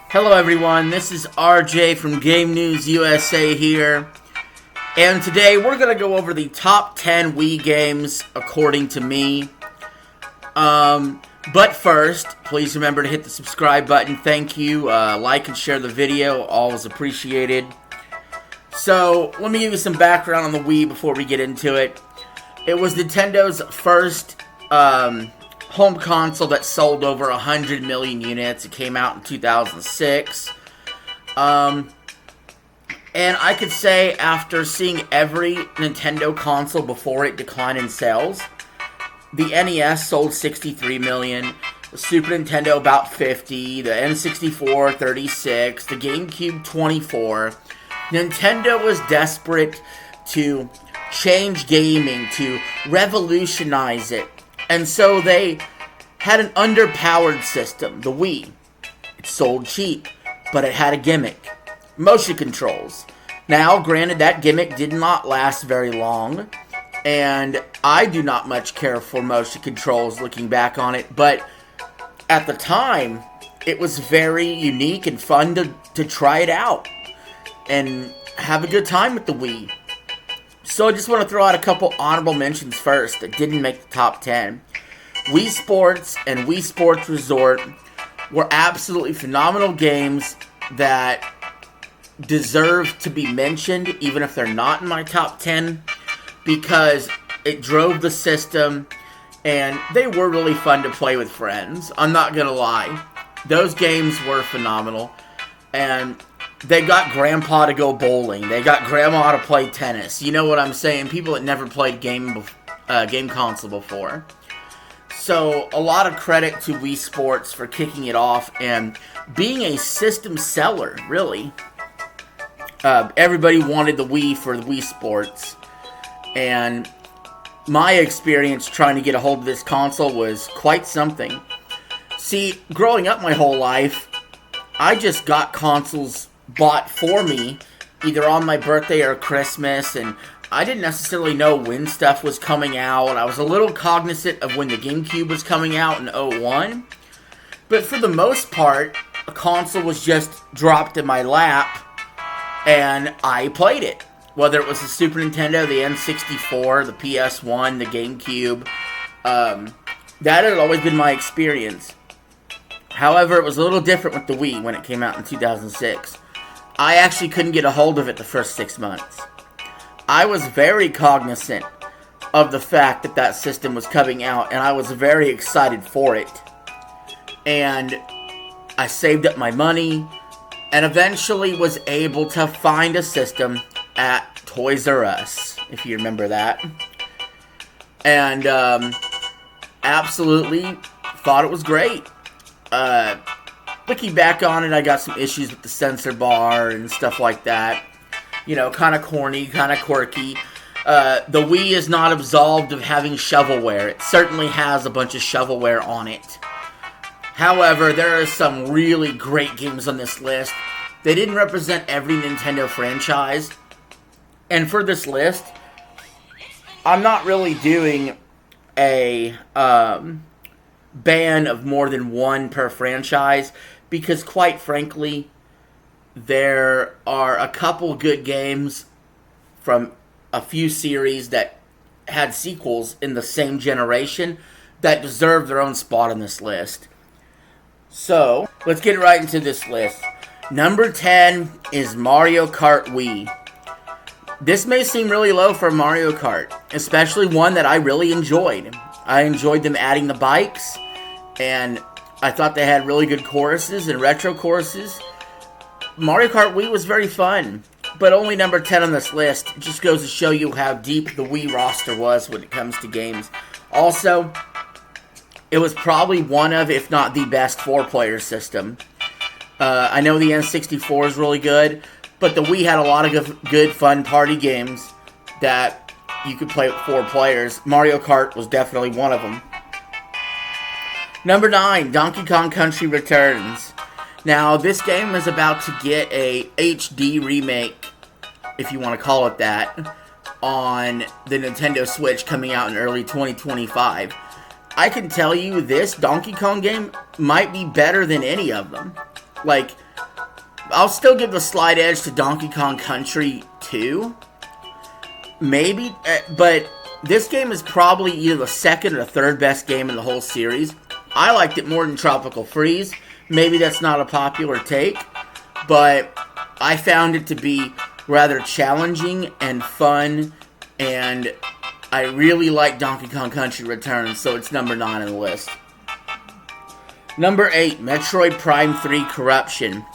Hello everyone, this is RJ from Game News USA here, and today we're going to go over the top 10 Wii games according to me. But first, please remember to hit the subscribe button. Thank you. Like and share the video, always appreciated. So, let me give you some background on the Wii before we get into it. It was Nintendo's first home console that sold over 100 million units. It came out in 2006. And I could say after seeing every Nintendo console before it decline in sales, the NES sold 63 million, the Super Nintendo about 50, the N64 36, the GameCube 24. Nintendo was desperate to change gaming, to revolutionize it. And so they had an underpowered system, the Wii. It sold cheap, but it had a gimmick. Motion controls. Now, granted, that gimmick did not last very long, and I do not much care for motion controls looking back on it, but at the time, it was very unique and fun to try it out and have a good time with the Wii. So I just want to throw out a couple honorable mentions first that didn't make the top 10. Wii Sports and Wii Sports Resort were absolutely phenomenal games that deserve to be mentioned, even if they're not in my top 10, because it drove the system, and they were really fun to play with friends. I'm not gonna lie. Those games were phenomenal, and they got Grandpa to go bowling. They got Grandma to play tennis. You know what I'm saying? People that never played game console before. So, a lot of credit to Wii Sports for kicking it off and being a system seller, really. Everybody wanted the Wii for the Wii Sports. And my experience trying to get a hold of this console was quite something. See, growing up my whole life, I just got consoles bought for me, either on my birthday or Christmas, and I didn't necessarily know when stuff was coming out. I was a little cognizant of when the GameCube was coming out in 01, but for the most part, a console was just dropped in my lap, and I played it. Whether it was the Super Nintendo, the N64, the PS1, the GameCube, that had always been my experience. However, it was a little different with the Wii when it came out in 2006. I actually couldn't get a hold of it the first 6 months. I was very cognizant of the fact that that system was coming out, and I was very excited for it. And I saved up my money, and eventually was able to find a system at Toys R Us, if you remember that. And absolutely thought it was great. Looking back on it, I got some issues with the sensor bar and stuff like that. You know, kind of corny, kind of quirky. The Wii is not absolved of having shovelware. It certainly has a bunch of shovelware on it. However, there are some really great games on this list. They didn't represent every Nintendo franchise. And for this list, I'm not really doing a ban of more than one per franchise, because quite frankly, there are a couple good games from a few series that had sequels in the same generation that deserve their own spot on this list. So, let's get right into this list. Number 10 is Mario Kart Wii. This may seem really low for Mario Kart, especially one that I really enjoyed. I enjoyed them adding the bikes, and I thought they had really good choruses and retro choruses. Mario Kart Wii was very fun, but only number 10 on this list. It just goes to show you how deep the Wii roster was when it comes to games. Also, it was probably one of, if not the best, 4-player system. I know the N64 is really good, but the Wii had a lot of good, fun party games that you could play with 4 players. Mario Kart was definitely one of them. Number 9, Donkey Kong Country Returns. Now, this game is about to get a HD remake, if you want to call it that, on the Nintendo Switch coming out in early 2025. I can tell you this Donkey Kong game might be better than any of them. Like, I'll still give the slight edge to Donkey Kong Country 2. Maybe, but this game is probably either the second or third best game in the whole series. I liked it more than Tropical Freeze. Maybe that's not a popular take, but I found it to be rather challenging and fun, and I really like Donkey Kong Country Returns, so it's number 9 on the list. Number 8, Metroid Prime 3 Corruption.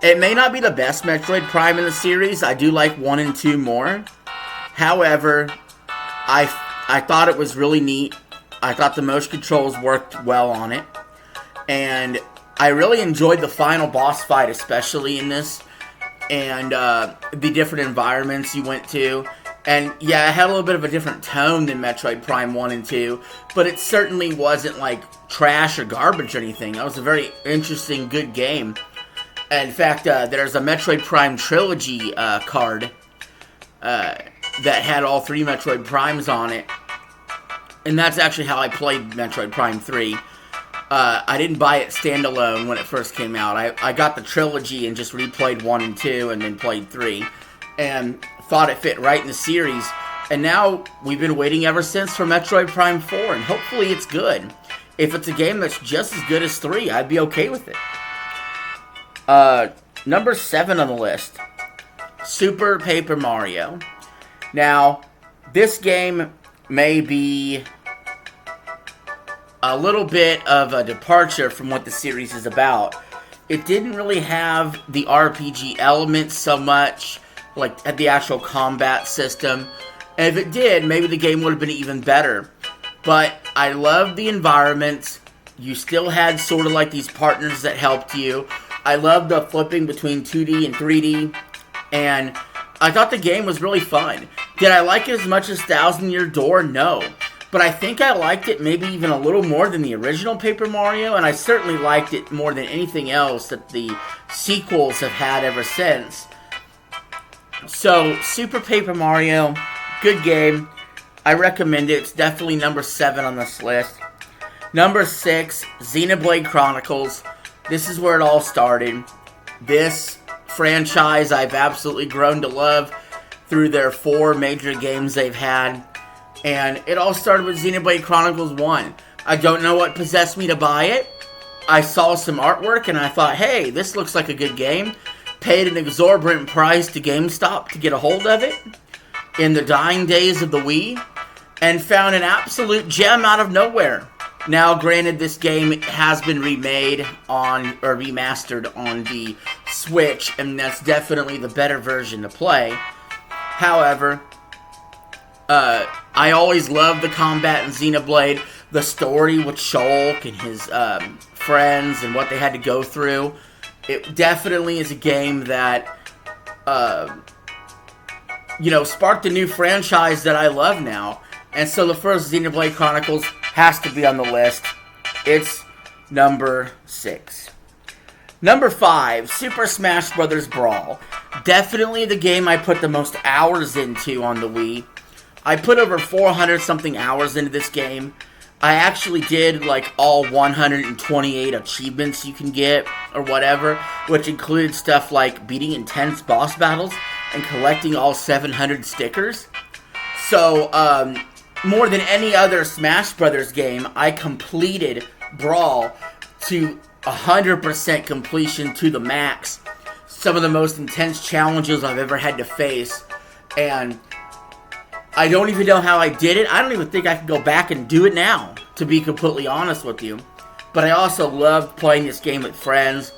It may not be the best Metroid Prime in the series. I do like 1 and 2 more. However, I thought it was really neat. I thought the motion controls worked well on it. And I really enjoyed the final boss fight, especially in this. And the different environments you went to. And yeah, it had a little bit of a different tone than Metroid Prime 1 and 2. But it certainly wasn't like trash or garbage or anything. That was a very interesting, good game. In fact, there's a Metroid Prime Trilogy card that had all 3 Metroid Primes on it. And that's actually how I played Metroid Prime 3. I didn't buy it standalone when it first came out. I got the trilogy and just replayed 1 and 2 and then played 3. And thought it fit right in the series. And now we've been waiting ever since for Metroid Prime 4. And hopefully it's good. If it's a game that's just as good as 3, I'd be okay with it. Number 7 on the list. Super Paper Mario. Now, this game may be a little bit of a departure from what the series is about. It didn't really have the RPG elements so much, like the actual combat system. And if it did, maybe the game would have been even better. But I loved the environments. You still had sort of like these partners that helped you. I loved the flipping between 2D and 3D. And I thought the game was really fun. Did I like it as much as Thousand Year Door? No. But I think I liked it maybe even a little more than the original Paper Mario. And I certainly liked it more than anything else that the sequels have had ever since. So, Super Paper Mario, good game. I recommend it. It's definitely number 7 on this list. Number 6, Xenoblade Chronicles. This is where it all started. This franchise I've absolutely grown to love through their 4 major games they've had. And it all started with Xenoblade Chronicles 1. I don't know what possessed me to buy it. I saw some artwork and I thought, hey, this looks like a good game. Paid an exorbitant price to GameStop to get a hold of it in the dying days of the Wii, and found an absolute gem out of nowhere. Now, granted, this game has been remade on, or remastered on the Switch, and that's definitely the better version to play. However, I always loved the combat in Xenoblade, the story with Shulk and his friends and what they had to go through. It definitely is a game that, sparked a new franchise that I love now. And so the first Xenoblade Chronicles has to be on the list. It's number 6. Number 5, Super Smash Bros. Brawl. Definitely the game I put the most hours into on the Wii. I put over 400 something hours into this game. I actually did like all 128 achievements you can get or whatever, which included stuff like beating intense boss battles and collecting all 700 stickers. So, more than any other Smash Brothers game, I completed Brawl to 100% completion to the max. Some of the most intense challenges I've ever had to face, and I don't even know how I did it. I don't even think I can go back and do it now, to be completely honest with you. But I also loved playing this game with friends.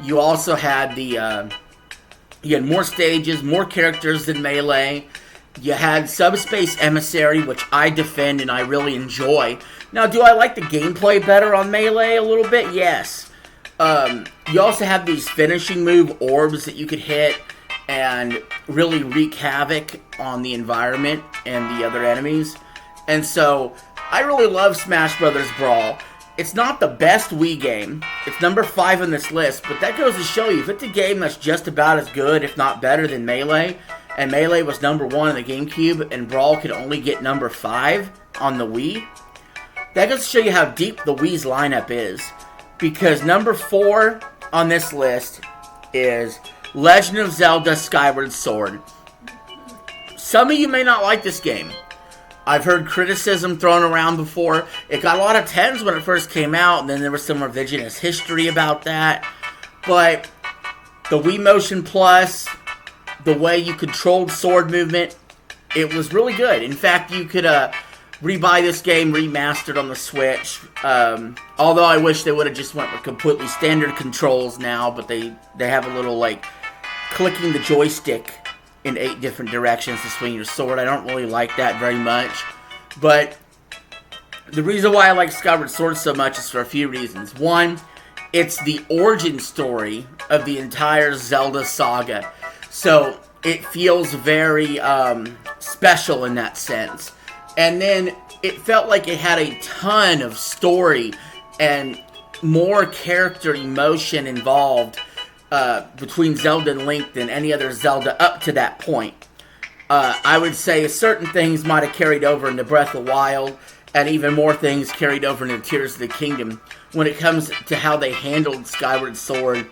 You also had you had more stages, more characters than Melee. You had Subspace Emissary, which I defend and I really enjoy. Now, do I like the gameplay better on Melee a little bit? Yes. You also have these finishing move orbs that you could hit and really wreak havoc on the environment and the other enemies. And so, I really love Smash Bros. Brawl. It's not the best Wii game. It's number 5 on this list, but that goes to show you, if it's a game that's just about as good, if not better than Melee, and Melee was number 1 on the GameCube, and Brawl could only get number 5 on the Wii, that goes to show you how deep the Wii's lineup is. Because number 4 on this list is Legend of Zelda Skyward Sword. Some of you may not like this game. I've heard criticism thrown around before. It got a lot of 10s when it first came out, and then there was some revisionist history about that. But the Wii Motion Plus, the way you controlled sword movement, it was really good. In fact, you could rebuy this game remastered on the Switch. Although I wish they would have just went with completely standard controls now, but they have a little, like, clicking the joystick in 8 different directions to swing your sword. I don't really like that very much. But the reason why I like Skyward Sword so much is for a few reasons. One, it's the origin story of the entire Zelda saga. So it feels very special in that sense. And then it felt like it had a ton of story and more character emotion involved between Zelda and Link than any other Zelda up to that point. I would say certain things might have carried over into Breath of the Wild, and even more things carried over into Tears of the Kingdom when it comes to how they handled Skyward Sword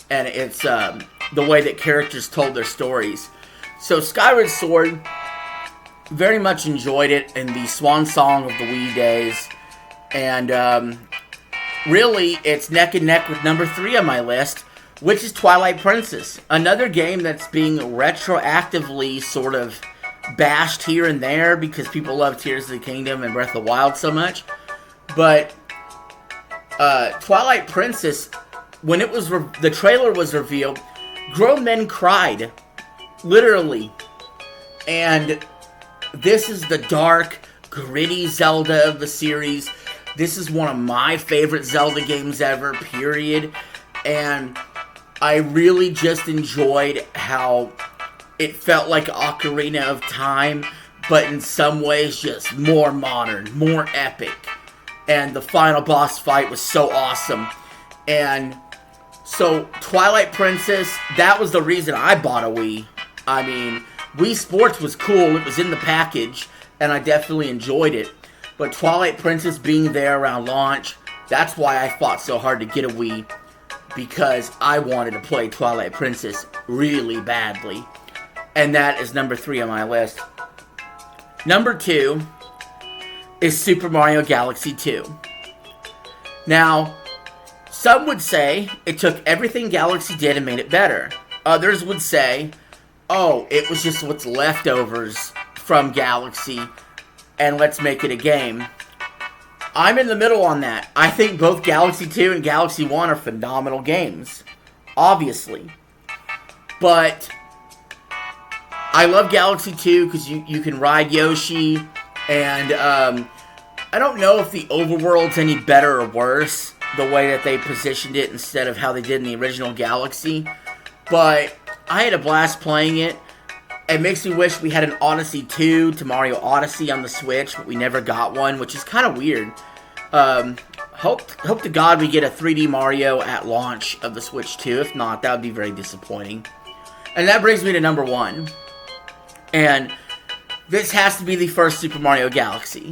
and it's the way that characters told their stories. So Skyward Sword, very much enjoyed it in the swan song of the Wii days, and really it's neck and neck with number 3 on my list, which is Twilight Princess. Another game that's being retroactively sort of bashed here and there because people love Tears of the Kingdom and Breath of the Wild so much. But Twilight Princess, when it was the trailer was revealed, grown men cried. Literally. And this is the dark, gritty Zelda of the series. This is one of my favorite Zelda games ever, period. And I really just enjoyed how it felt like Ocarina of Time, but in some ways just more modern, more epic. And the final boss fight was so awesome. And so Twilight Princess, that was the reason I bought a Wii. I mean, Wii Sports was cool, it was in the package, and I definitely enjoyed it. But Twilight Princess being there around launch, that's why I fought so hard to get a Wii. Because I wanted to play Twilight Princess really badly. And that is number 3 on my list. Number 2 is Super Mario Galaxy 2. Now, some would say it took everything Galaxy did and made it better. Others would say, oh, it was just what's leftovers from Galaxy, and let's make it a game. I'm in the middle on that. I think both Galaxy 2 and Galaxy 1 are phenomenal games. Obviously. But I love Galaxy 2 because you can ride Yoshi. And I don't know if the overworld's any better or worse, the way that they positioned it instead of how they did in the original Galaxy. But I had a blast playing it. It makes me wish we had an Odyssey 2 to Mario Odyssey on the Switch, but we never got one, which is kind of weird. Hope to God we get a 3D Mario at launch of the Switch 2. If not, that would be very disappointing. And that brings me to number 1. And this has to be the first Super Mario Galaxy.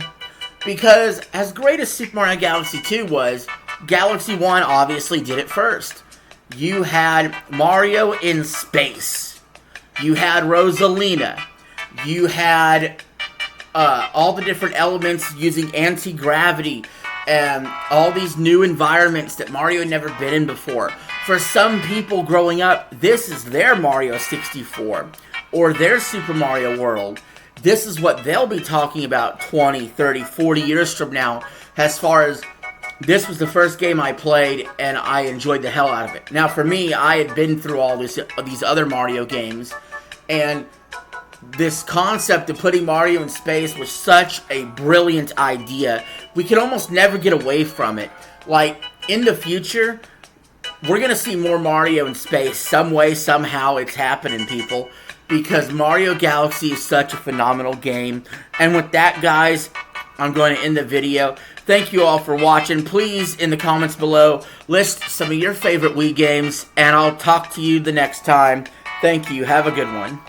Because as great as Super Mario Galaxy 2 was, Galaxy 1 obviously did it first. You had Mario in space. You had Rosalina. You had all the different elements using anti-gravity and all these new environments that Mario had never been in before. For some people growing up, this is their Mario 64 or their Super Mario World. This is what they'll be talking about 20, 30, 40 years from now, as far as this was the first game I played and I enjoyed the hell out of it. Now for me, I had been through all these other Mario games, and this concept of putting Mario in space was such a brilliant idea. We could almost never get away from it. Like, in the future, we're going to see more Mario in space. Some way, somehow, it's happening, people. Because Mario Galaxy is such a phenomenal game. And with that, guys, I'm going to end the video. Thank you all for watching. Please, in the comments below, list some of your favorite Wii games. And I'll talk to you the next time. Thank you. Have a good one.